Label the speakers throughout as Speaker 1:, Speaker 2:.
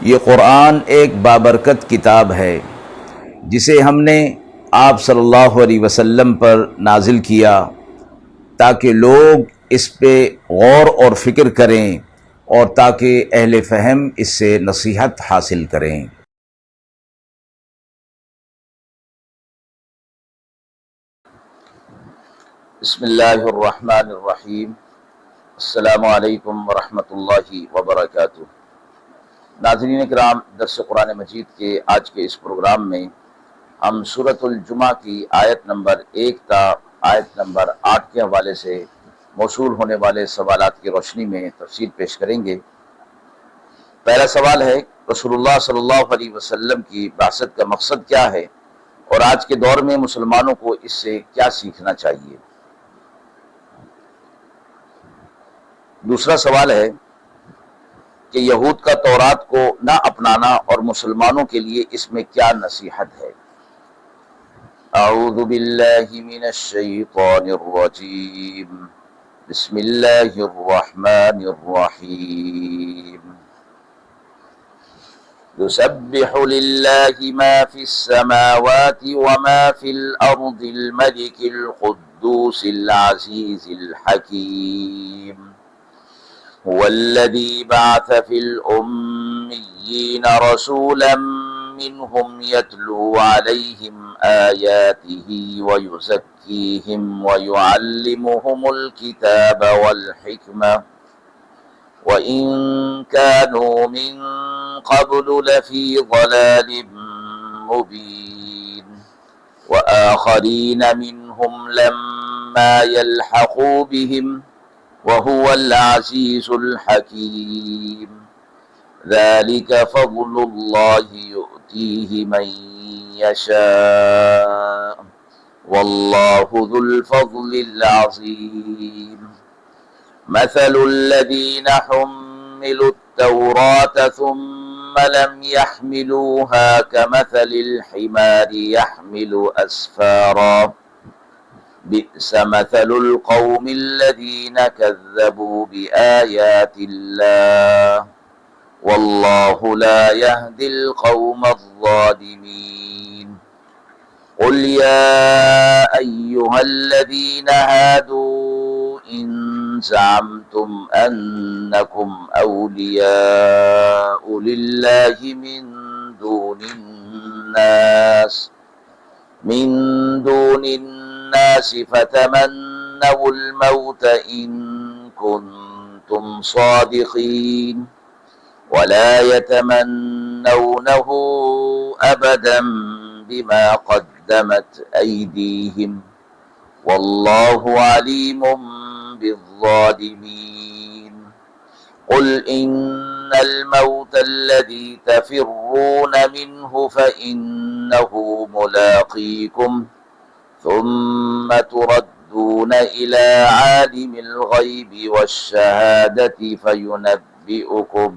Speaker 1: یہ قرآن ایک بابرکت کتاب ہے جسے ہم نے آپ صلی اللہ علیہ وسلم پر نازل کیا تاکہ لوگ اس پہ غور اور فکر کریں اور تاکہ اہل فہم اس سے نصیحت حاصل کریں۔ بسم اللہ الرحمن الرحیم۔ السلام علیکم ورحمۃ اللہ وبرکاتہ۔ ناظرین کرام، درس قرآن مجید کے آج کے اس پروگرام میں ہم سورۃ الجمعہ کی آیت نمبر 1 تا آیت نمبر 8 کے حوالے سے موصول ہونے والے سوالات کی روشنی میں تفصیل پیش کریں گے۔ پہلا سوال ہے، رسول اللہ صلی اللہ علیہ وسلم کی بعثت کا مقصد کیا ہے اور آج کے دور میں مسلمانوں کو اس سے کیا سیکھنا چاہیے؟ دوسرا سوال ہے کہ یہود کا تورات کو نہ اپنانا اور مسلمانوں کے لیے اس میں کیا نصیحت ہے؟ اعوذ باللہ من الشیطان الرجیم، بسم اللہ الرحمن الرحیم۔ يسبح لله ما في السماوات وما في الأرض الملك القدوس العزيز الحكيم، هو الذي بعث في الأميين رسولا منهم يتلو عليهم آياته ويزكيهم ويعلمهم الكتاب والحكمة وإن كانوا من قبل لفي ضلال مبين وآخرين منهم لما يلحقوا بهم وهو العزيز الحكيم، ذلك فضل الله يؤتيه من يشاء والله ذو الفضل العظيم، مثل الذين حملوا التوراة ثم لم يحملوها كمثل الحمار يحمل أسفارا، بئس مثل القوم الذين كذبوا بآيات الله والله لا يهدي القوم الظالمين، قل يا أيها الذين هادوا إن زعمتم أنكم أولياء لله من دون الناس فتمنوا الموت إن كنتم صادقين ولا يتمنونه أبدا بما قدمت أيديهم والله عليم بالظالمين، قل إن الموت الذي تفرون منه فإنه ملاقيكم ثم تردون إلى عالم الغيب والشهادة فينبئكم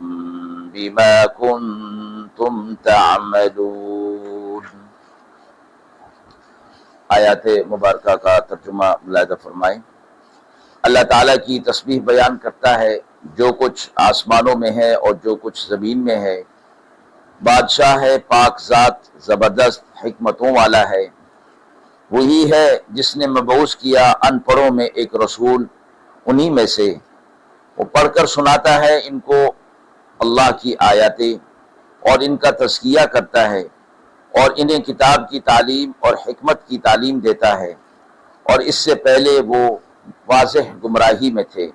Speaker 1: بما كنتم تعملون۔ آیات مبارکہ کا ترجمہ ملاحظہ فرمائیں۔ اللہ تعالیٰ کی تسبیح بیان کرتا ہے جو کچھ آسمانوں میں ہے اور جو کچھ زمین میں ہے۔ بادشاہ ہے، پاک ذات، زبردست حکمتوں والا ہے۔ وہی ہے جس نے مبعوث کیا ان پڑھوں میں ایک رسول انہی میں سے، وہ پڑھ کر سناتا ہے ان کو اللہ کی آیاتیں اور ان کا تزکیہ کرتا ہے اور انہیں کتاب کی تعلیم اور حکمت کی تعلیم دیتا ہے، اور اس سے پہلے وہ واضح گمراہی میں تھے۔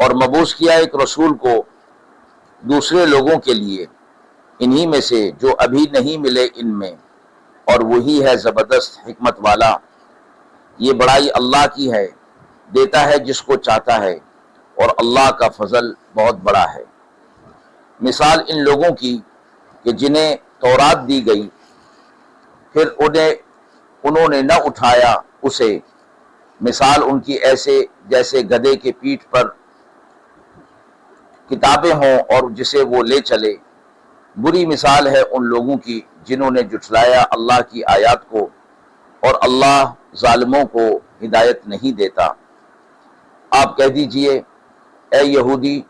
Speaker 1: اور مبعوث کیا ایک رسول کو دوسرے لوگوں کے لیے انہی میں سے جو ابھی نہیں ملے ان میں، اور وہی ہے زبردست حکمت والا۔ یہ بڑائی اللہ کی ہے، دیتا ہے جس کو چاہتا ہے، اور اللہ کا فضل بہت بڑا ہے۔ مثال ان لوگوں کی کہ جنہیں تورات دی گئی پھر انہوں نے نہ اٹھایا اسے، مثال ان کی ایسے جیسے گدھے کے پیٹھ پر کتابیں ہوں اور جسے وہ لے چلے۔ بری مثال ہے ان لوگوں کی جنہوں نے جھٹلایا اللہ کی آیات کو، اور اللہ ظالموں کو ہدایت نہیں دیتا۔ آپ کہہ دیجئے، اے یہودی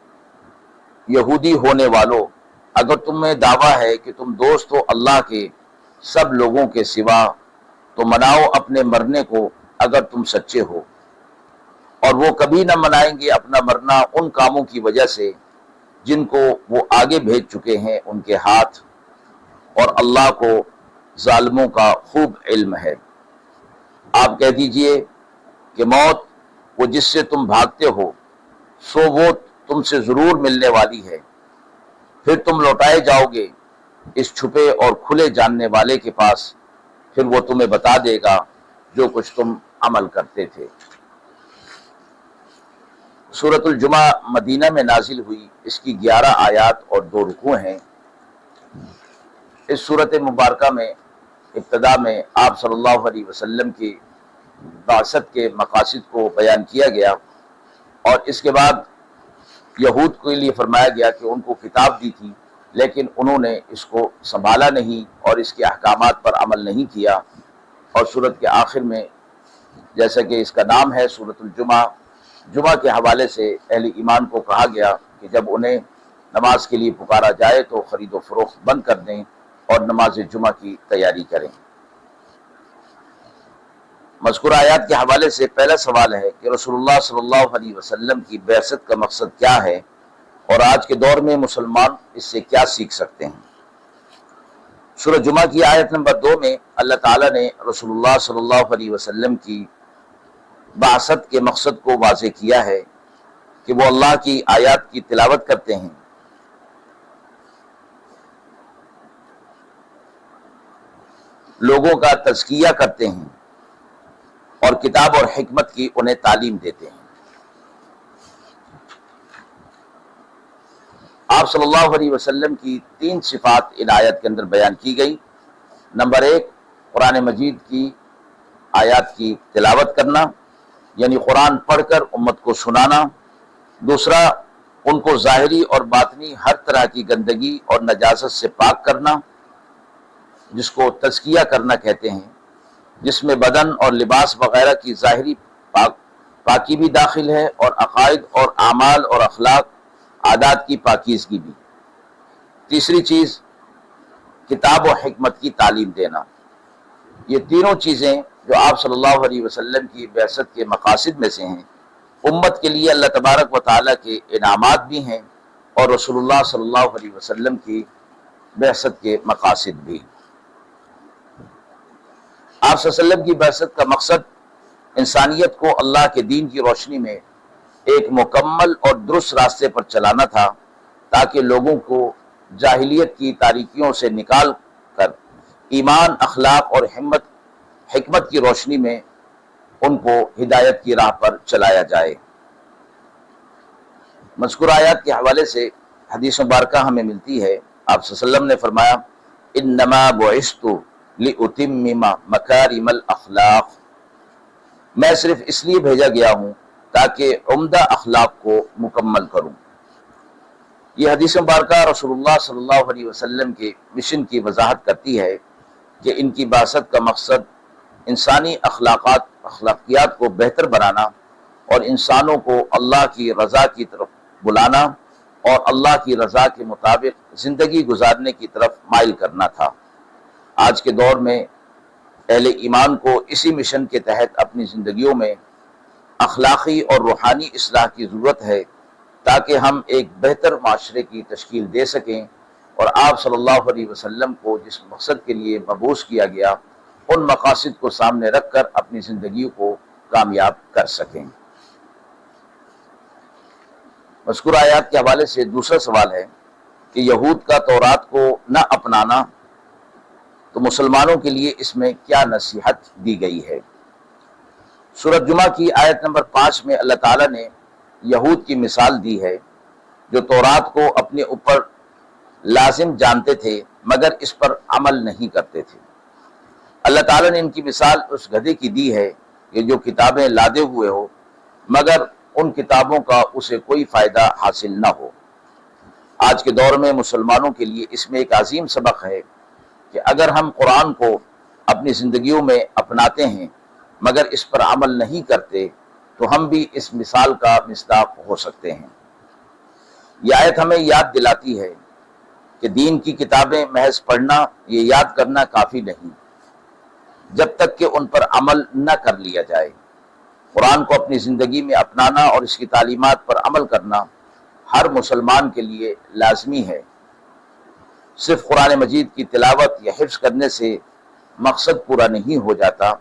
Speaker 1: یہودی ہونے والوں، اگر تمہیں دعویٰ ہے کہ تم دوست ہو اللہ کے سب لوگوں کے سوا، تو مناؤ اپنے مرنے کو اگر تم سچے ہو، اور وہ کبھی نہ منائیں گے اپنا مرنا ان کاموں کی وجہ سے جن کو وہ آگے بھیج چکے ہیں ان کے ہاتھ، اور اللہ کو ظالموں کا خوب علم ہے۔ آپ کہہ دیجئے کہ موت وہ جس سے تم بھاگتے ہو، سو وہ تم سے ضرور ملنے والی ہے، پھر تم لوٹائے جاؤ گے اس چھپے اور کھلے جاننے والے کے پاس، پھر وہ تمہیں بتا دے گا جو کچھ تم عمل کرتے تھے۔ سورۃ الجمعہ مدینہ میں نازل ہوئی، اس کی 11 آیات اور 2 رکوع ہیں۔ اس سورۃ مبارکہ میں ابتدا میں آپ صلی اللہ علیہ وسلم کی بعثت کے مقاصد کو بیان کیا گیا، اور اس کے بعد یہود کے لیے فرمایا گیا کہ ان کو کتاب دی تھی لیکن انہوں نے اس کو سنبھالا نہیں اور اس کے احکامات پر عمل نہیں کیا، اور سورت کے آخر میں جیسا کہ اس کا نام ہے سورۃ الجمعہ، جمعہ کے حوالے سے اہل ایمان کو کہا گیا کہ جب انہیں نماز کے لیے پکارا جائے تو خرید و فروخت بند کر دیں اور نماز جمعہ کی تیاری کریں۔ مذکورہ آیات کے حوالے سے پہلا سوال ہے کہ رسول اللہ صلی اللہ علیہ وسلم کی بعثت کا مقصد کیا ہے، اور آج کے دور میں مسلمان اس سے کیا سیکھ سکتے ہیں۔ سورہ جمعہ کی آیت نمبر 2 میں اللہ تعالیٰ نے رسول اللہ صلی اللہ علیہ وسلم کی بعثت کے مقصد کو واضح کیا ہے کہ وہ اللہ کی آیات کی تلاوت کرتے ہیں، لوگوں کا تزکیہ کرتے ہیں، اور کتاب اور حکمت کی انہیں تعلیم دیتے ہیں۔ آپ صلی اللہ علیہ وسلم کی 3 صفات ان آیت کے اندر بیان کی گئی۔ نمبر 1، قرآن مجید کی آیات کی تلاوت کرنا، یعنی قرآن پڑھ کر امت کو سنانا۔ دوسرا، ان کو ظاہری اور باطنی ہر طرح کی گندگی اور نجاست سے پاک کرنا، جس کو تزکیہ کرنا کہتے ہیں، جس میں بدن اور لباس وغیرہ کی ظاہری پاکی بھی داخل ہے، اور عقائد اور اعمال اور اخلاق عادات کی پاکیزگی بھی۔ تیسری چیز، کتاب و حکمت کی تعلیم دینا۔ یہ تینوں چیزیں جو آپ صلی اللہ علیہ وسلم کی بعثت کے مقاصد میں سے ہیں، امت کے لیے اللہ تبارک و تعالیٰ کے انعامات بھی ہیں، اور رسول اللہ صلی اللہ علیہ وسلم کی بعثت کے مقاصد بھی۔ آپ صلی اللہ علیہ وسلم کی بعثت کا مقصد انسانیت کو اللہ کے دین کی روشنی میں ایک مکمل اور درست راستے پر چلانا تھا، تاکہ لوگوں کو جاہلیت کی تاریکیوں سے نکال کر ایمان، اخلاق اور حکمت کی روشنی میں ان کو ہدایت کی راہ پر چلایا جائے۔ مذکورہ آیات کے حوالے سے حدیث مبارکہ ہمیں ملتی ہے، آپ صلی اللہ علیہ وسلم نے فرمایا، انما بعثت لأتمم مکارم الاخلاق، میں صرف اس لیے بھیجا گیا ہوں تاکہ عمدہ اخلاق کو مکمل کروں۔ یہ حدیث مبارکہ رسول اللہ صلی اللہ علیہ وسلم کے مشن کی وضاحت کرتی ہے کہ ان کی بعثت کا مقصد انسانی اخلاقیات کو بہتر بنانا اور انسانوں کو اللہ کی رضا کی طرف بلانا اور اللہ کی رضا کے مطابق زندگی گزارنے کی طرف مائل کرنا تھا۔ آج کے دور میں اہل ایمان کو اسی مشن کے تحت اپنی زندگیوں میں اخلاقی اور روحانی اصلاح کی ضرورت ہے، تاکہ ہم ایک بہتر معاشرے کی تشکیل دے سکیں اور آپ صلی اللہ علیہ وسلم کو جس مقصد کے لیے مبعوث کیا گیا ان مقاصد کو سامنے رکھ کر اپنی زندگی کو کامیاب کر سکیں۔ مذکورہ آیات کے حوالے سے دوسرا سوال ہے کہ یہود کا تورات کو نہ اپنانا، تو مسلمانوں کے لیے اس میں کیا نصیحت دی گئی ہے۔ سورۃ جمعہ کی آیت نمبر 5 میں اللہ تعالیٰ نے یہود کی مثال دی ہے، جو تورات کو اپنے اوپر لازم جانتے تھے مگر اس پر عمل نہیں کرتے تھے۔ اللہ تعالیٰ نے ان کی مثال اس گدھے کی دی ہے کہ جو کتابیں لادے ہوئے ہو مگر ان کتابوں کا اسے کوئی فائدہ حاصل نہ ہو۔ آج کے دور میں مسلمانوں کے لیے اس میں ایک عظیم سبق ہے کہ اگر ہم قرآن کو اپنی زندگیوں میں اپناتے ہیں مگر اس پر عمل نہیں کرتے تو ہم بھی اس مثال کا مصداق ہو سکتے ہیں۔ یہ آیت ہمیں یاد دلاتی ہے کہ دین کی کتابیں محض پڑھنا، یہ یاد کرنا کافی نہیں جب تک کہ ان پر عمل نہ کر لیا جائے۔ قرآن کو اپنی زندگی میں اپنانا اور اس کی تعلیمات پر عمل کرنا ہر مسلمان کے لیے لازمی ہے۔ صرف قرآن مجید کی تلاوت یا حفظ کرنے سے مقصد پورا نہیں ہو جاتا،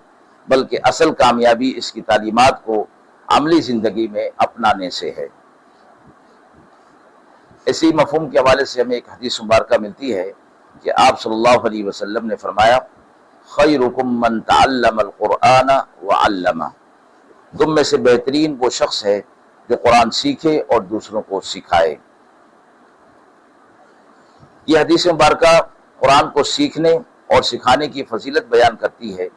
Speaker 1: بلکہ اصل کامیابی اس کی تعلیمات کو عملی زندگی میں اپنانے سے ہے۔ اسی مفہوم کے حوالے سے ہمیں ایک حدیث مبارکہ ملتی ہے کہ آپ صلی اللہ علیہ وسلم نے فرمایا، خیرکم من تعلم القرآن وعلمہ، تم میں سے بہترین وہ شخص ہے جو قرآن سیکھے اور دوسروں کو سکھائے۔ یہ حدیث مبارکہ قرآن کو سیکھنے اور سکھانے کی فضیلت بیان کرتی ہے،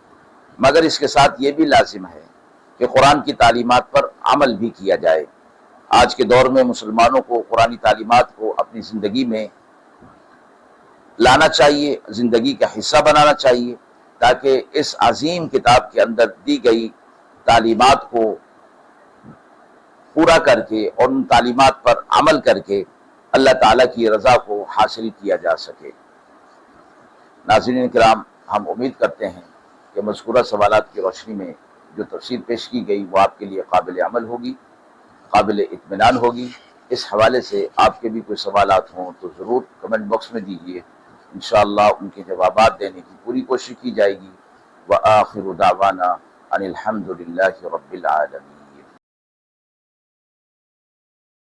Speaker 1: مگر اس کے ساتھ یہ بھی لازم ہے کہ قرآن کی تعلیمات پر عمل بھی کیا جائے۔ آج کے دور میں مسلمانوں کو قرآنی تعلیمات کو اپنی زندگی میں لانا چاہیے، زندگی کا حصہ بنانا چاہیے، تاکہ اس عظیم کتاب کے اندر دی گئی تعلیمات کو پورا کر کے اور ان تعلیمات پر عمل کر کے اللہ تعالیٰ کی رضا کو حاصل کیا جا سکے۔ ناظرین کرام، ہم امید کرتے ہیں کہ مذکورہ سوالات کی روشنی میں جو تفصیل پیش کی گئی وہ آپ کے لیے قابل عمل ہوگی، قابل اطمینان ہوگی۔ اس حوالے سے آپ کے بھی کوئی سوالات ہوں تو ضرور کمنٹ باکس میں دیجیے، انشاءاللہ ان کے جوابات دینے کی پوری کوشش کی جائے گی۔ وآخر دعوانا ان الحمد للہ رب العالمین۔